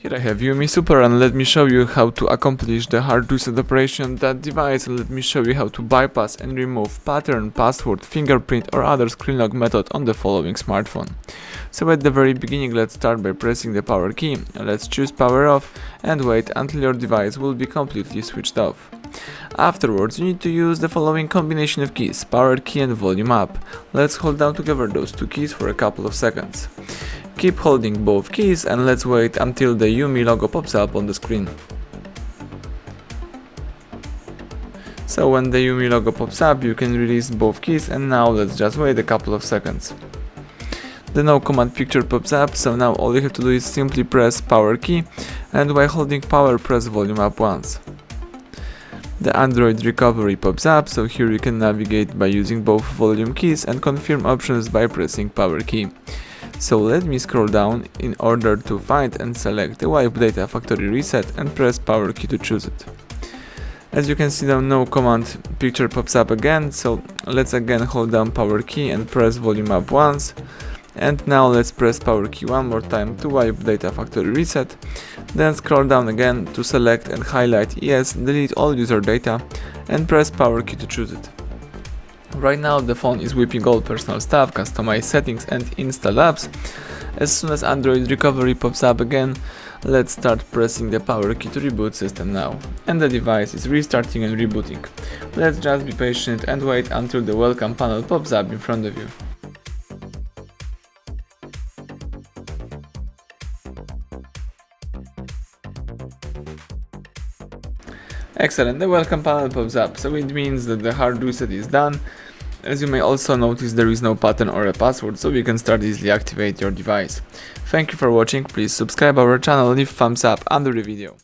Here I have UMI Super, and let me show you how to accomplish the hard reset operation on that device, and let me show you how to bypass and remove pattern, password, fingerprint or other screen lock method on the following smartphone. So at the very beginning, let's start by pressing the power key. Let's choose power off and wait until your device will be completely switched off. Afterwards, you need to use the following combination of keys, power key and volume up. Let's hold down together those two keys for a couple of seconds. Keep holding both keys and let's wait until the UMI logo pops up on the screen. So when the UMI logo pops up, you can release both keys, and now let's just wait a couple of seconds. The no command picture pops up, so now all you have to do is simply press power key, and while holding power, press volume up once. The Android recovery pops up, so here you can navigate by using both volume keys and confirm options by pressing power key. So let me scroll down in order to find and select the Wipe Data Factory Reset and press power key to choose it. As you can see, the no command picture pops up again, so let's again hold down power key and press volume up once. And now let's press power key one more time to wipe data factory reset. Then scroll down again to select and highlight yes, delete all user data, and press power key to choose it. Right now the phone is whipping all personal stuff, customize settings and install apps. As soon as Android recovery pops up again, let's start pressing the power key to reboot system now. And the device is restarting and rebooting. Let's just be patient and wait until the welcome panel pops up in front of you. Excellent, the welcome panel pops up, so it means that the hard reset is done. As you may also notice, there is no pattern or a password, so you can start easily activate your device. Thank you for watching, please subscribe our channel, leave thumbs up under the video.